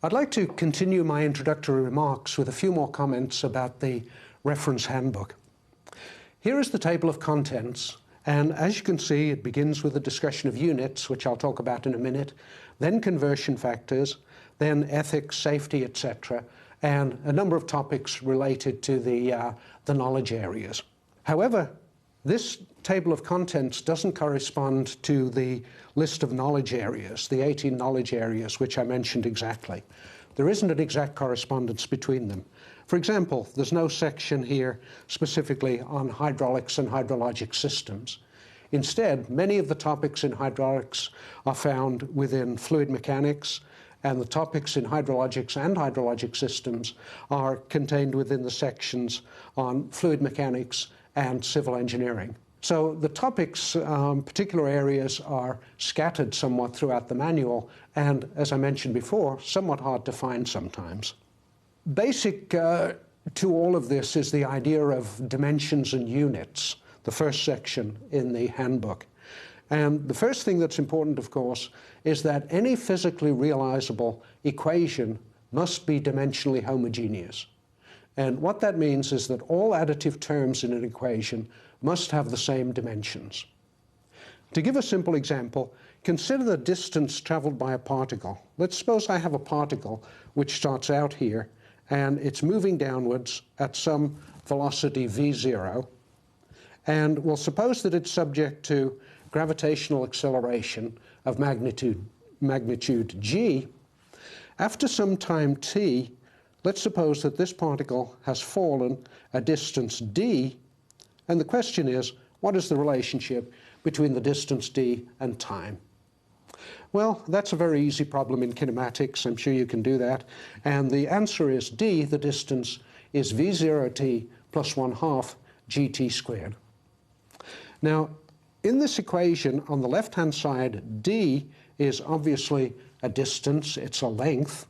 I'd like to continue my introductory remarks with a few more comments about the reference handbook. Here is the table of contents, and as you can see, it begins with a discussion of units, which I'll talk about in a minute, then conversion factors, then ethics, safety, etc., and a number of topics related to the knowledge areas. However, this table of contents doesn't correspond to the list of knowledge areas, the 18 knowledge areas which I mentioned exactly. There isn't an exact correspondence between them. For example, there's no section here specifically on hydraulics and hydrologic systems. Instead, many of the topics in hydraulics are found within fluid mechanics, and the topics in hydrologics and hydrologic systems are contained within the sections on fluid mechanics and civil engineering. So the topics, particular areas, are scattered somewhat throughout the manual and, as I mentioned before, somewhat hard to find sometimes. Basic to all of this is the idea of dimensions and units, the first section in the handbook. And the first thing that's important, of course, is that any physically realizable equation must be dimensionally homogeneous. And what that means is that all additive terms in an equation must have the same dimensions. To give a simple example, consider the distance traveled by a particle. Let's suppose I have a particle which starts out here, and it's moving downwards at some velocity v0, and we'll suppose that it's subject to gravitational acceleration of magnitude g. After some time t, let's suppose that this particle has fallen a distance d, and the question is, what is the relationship between the distance d and time? Well, that's a very easy problem in kinematics. I'm sure you can do that. And the answer is d, the distance, is v0t plus 1/2 gt squared. Now, in this equation, on the left-hand side, d is obviously a distance, it's a length.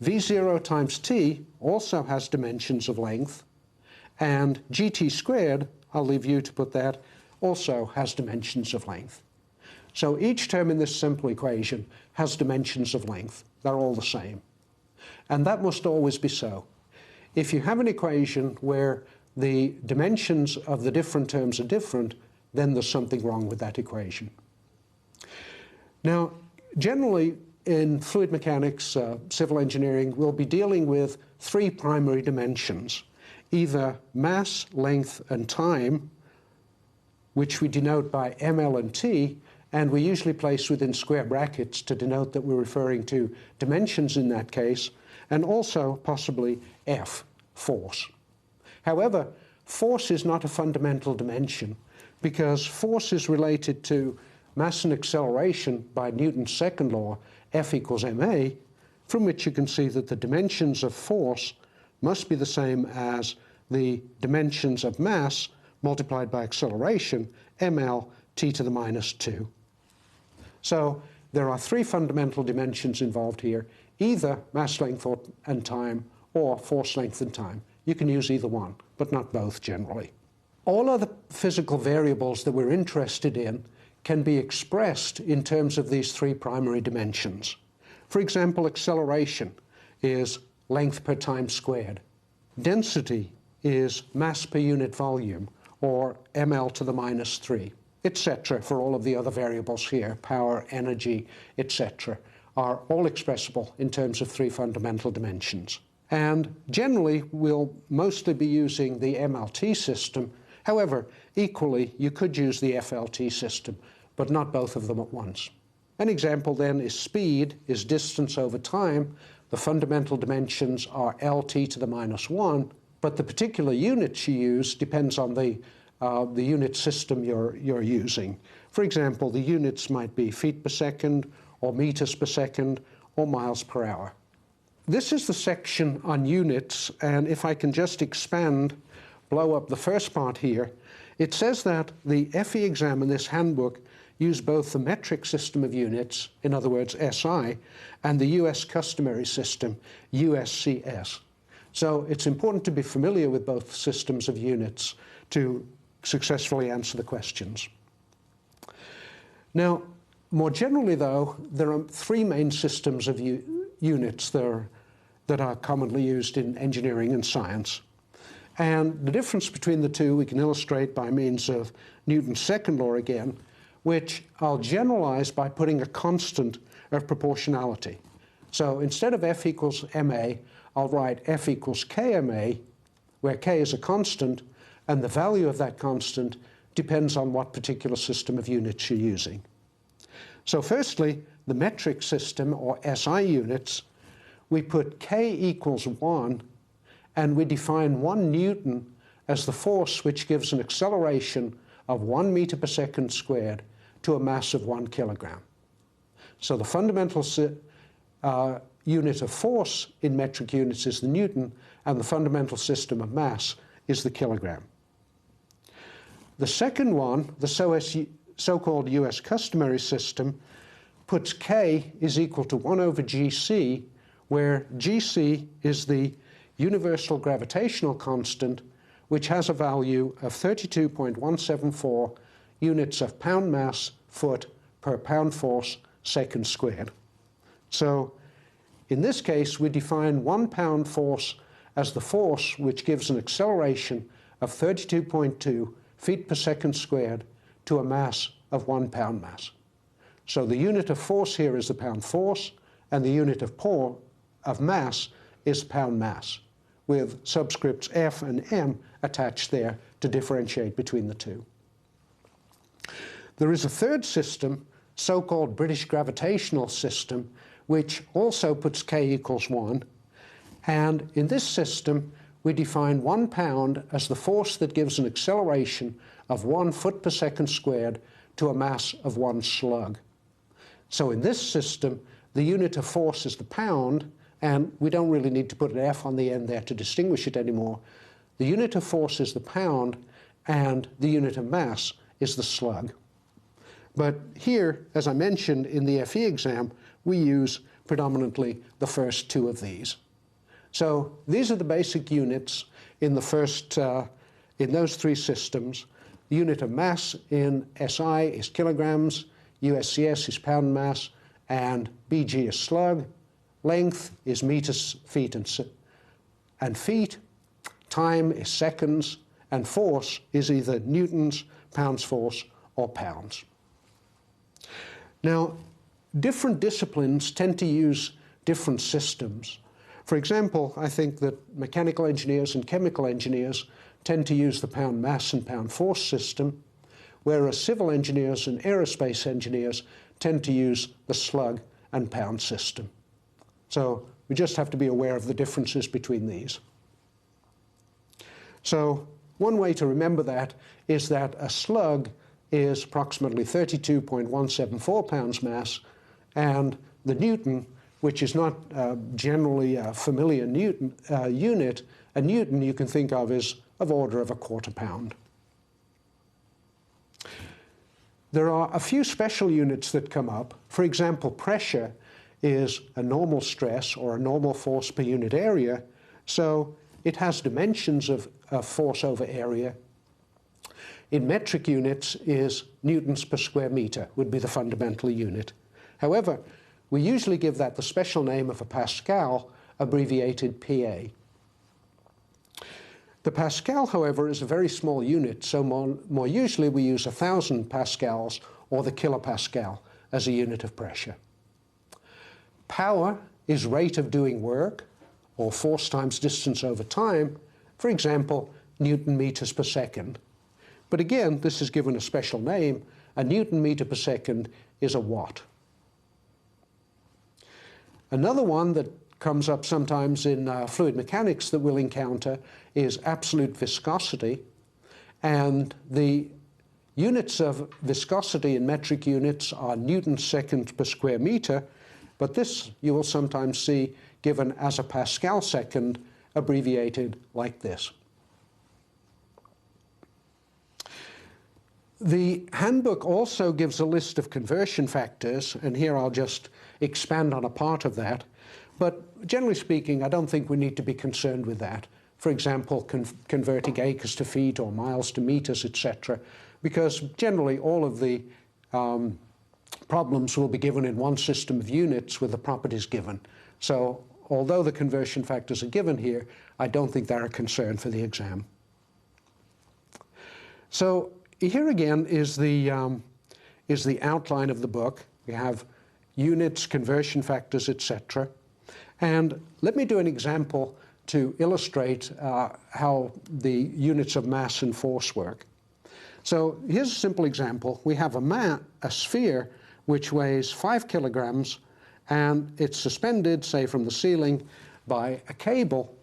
v0 times t also has dimensions of length, and gt squared, I'll leave you to put that, also has dimensions of length. So each term in this simple equation has dimensions of length. They're all the same. And that must always be so. If you have an equation where the dimensions of the different terms are different, then there's something wrong with that equation. Now, generally, in fluid mechanics, civil engineering, we'll be dealing with three primary dimensions, either mass, length, and time, which we denote by ml and t, and we usually place within square brackets to denote that we're referring to dimensions in that case, and also possibly f, force. However, force is not a fundamental dimension, because force is related to mass and acceleration by Newton's second law, F equals ma, from which you can see that the dimensions of force must be the same as the dimensions of mass multiplied by acceleration, ml t to the minus 2. So there are three fundamental dimensions involved here, either mass length and time, or force length and time. You can use either one, but not both generally. All other physical variables that we're interested in can be expressed in terms of these three primary dimensions. For example, acceleration is length per time squared. Density is mass per unit volume, or ml to the minus 3, etc. For all of the other variables here, power, energy, etc., are all expressible in terms of three fundamental dimensions. And generally, we'll mostly be using the MLT system. However, equally, you could use the FLT system, but not both of them at once. An example then is speed, is distance over time. The fundamental dimensions are LT to the minus 1, but the particular units you use depends on the unit system you're using. For example, the units might be feet per second, or meters per second, or miles per hour. This is the section on units, and if I can just blow up the first part here, it says that the FE exam in this handbook use both the metric system of units, in other words SI, and the US customary system, USCS. So it's important to be familiar with both systems of units to successfully answer the questions. Now, more generally though, there are three main systems of units that are commonly used in engineering and science. And the difference between the two we can illustrate by means of Newton's second law again, which I'll generalize by putting a constant of proportionality. So instead of F equals ma, I'll write F equals kma, where k is a constant, and the value of that constant depends on what particular system of units you're using. So firstly, the metric system, or SI units, we put k equals 1, and we define 1 Newton as the force which gives an acceleration of 1 meter per second squared to a mass of 1 kilogram. So the fundamental unit of force in metric units is the Newton, and the fundamental system of mass is the kilogram. The second one, the so-called US customary system, puts k is equal to 1 over gc, where gc is the universal gravitational constant, which has a value of 32.174 units of pound mass foot per pound force second squared. So in this case, we define 1 pound force as the force which gives an acceleration of 32.2 feet per second squared to a mass of 1 pound mass. So the unit of force here is the pound force, and the unit of mass is pound mass, with subscripts F and M attached there to differentiate between the two. There is a third system, so-called British gravitational system, which also puts k equals 1. And in this system, we define 1 pound as the force that gives an acceleration of 1 foot per second squared to a mass of 1 slug. So in this system, the unit of force is the pound, and we don't really need to put an F on the end there to distinguish it anymore. The unit of force is the pound, and the unit of mass is the slug. But here, as I mentioned in the FE exam, we use predominantly the first two of these. So these are the basic units in in those three systems. The unit of mass in SI is kilograms, USCS is pound mass, and BG is slug. Length is meters, feet, and feet. Time is seconds, and force is either newtons, pounds force, or pounds. Now, different disciplines tend to use different systems. For example, I think that mechanical engineers and chemical engineers tend to use the pound mass and pound force system, whereas civil engineers and aerospace engineers tend to use the slug and pound system. So we just have to be aware of the differences between these. So one way to remember that is that a slug is approximately 32.174 pounds mass, and the Newton, which is not generally a familiar unit, a Newton you can think of as of order of 1/4 pound. There are a few special units that come up. For example, pressure is a normal stress or a normal force per unit area, so it has dimensions of force over area. In metric units is newtons per square meter would be the fundamental unit. However, we usually give that the special name of a Pascal, abbreviated PA. The Pascal, however, is a very small unit, so more usually we use 1,000 pascals or the kilopascal as a unit of pressure. Power is rate of doing work, or force times distance over time, for example, Newton meters per second. But again, this is given a special name. A Newton meter per second is a watt. Another one that comes up sometimes in fluid mechanics that we'll encounter is absolute viscosity. And the units of viscosity in metric units are Newton seconds per square meter, but this you will sometimes see given as a Pascal second, abbreviated like this. The handbook also gives a list of conversion factors, and here I'll just expand on a part of that. But generally speaking, I don't think we need to be concerned with that. For example, converting acres to feet or miles to meters, etc., because generally all of the problems will be given in one system of units with the properties given. So although the conversion factors are given here, I don't think they're a concern for the exam. So here again is the outline of the book. We have units, conversion factors, etc. And let me do an example to illustrate how the units of mass and force work. So here's a simple example. We have a sphere which weighs 5 kilograms, and it's suspended, say, from the ceiling by a cable.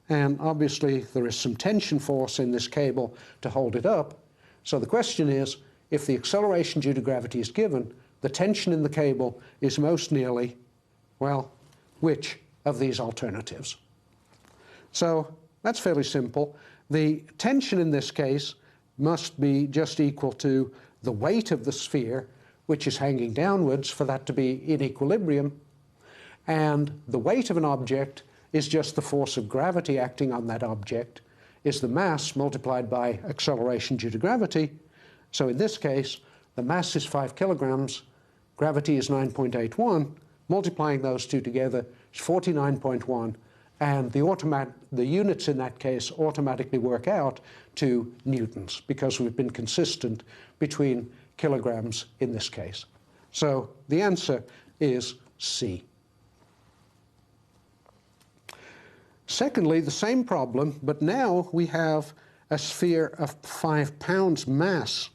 And obviously there is some tension force in this cable to hold it up. So the question is, if the acceleration due to gravity is given, the tension in the cable is most nearly, well, which of these alternatives? So that's fairly simple. The tension in this case must be just equal to the weight of the sphere, which is hanging downwards, for that to be in equilibrium. And the weight of an object is just the force of gravity acting on that object, is the mass multiplied by acceleration due to gravity. So in this case, the mass is 5 kilograms, gravity is 9.81. Multiplying those two together is 49.1, and the units in that case automatically work out to newtons, because we've been consistent between kilograms in this case. So the answer is C. Secondly, the same problem, but now we have a sphere of 5 pounds mass,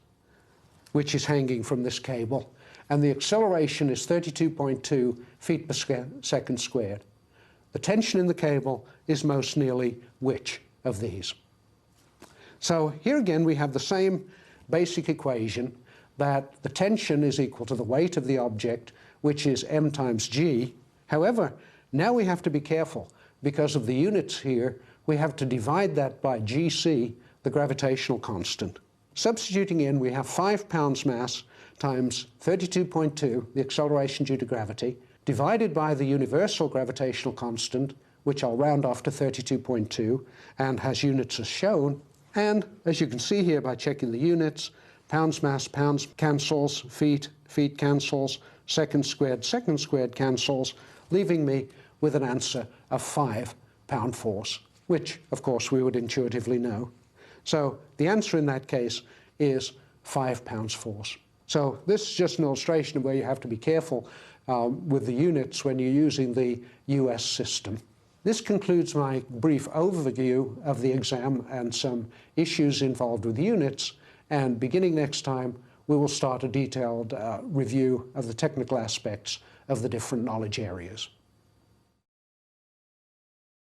which is hanging from this cable, and the acceleration is 32.2 feet per second squared. The tension in the cable is most nearly which of these? So here again we have the same basic equation, that the tension is equal to the weight of the object, which is m times g. However, now we have to be careful. Because of the units here, we have to divide that by gc, the gravitational constant. Substituting in, we have 5 pounds mass times 32.2, the acceleration due to gravity, divided by the universal gravitational constant, which I'll round off to 32.2, and has units as shown. And as you can see here by checking the units, pounds mass, pounds cancels, feet cancels, second squared cancels, leaving me with an answer of 5 pound force, which of course we would intuitively know. So the answer in that case is 5 pounds force. So this is just an illustration of where you have to be careful with the units when you're using the US system. This concludes my brief overview of the exam and some issues involved with units, and beginning next time we will start a detailed review of the technical aspects of the different knowledge areas.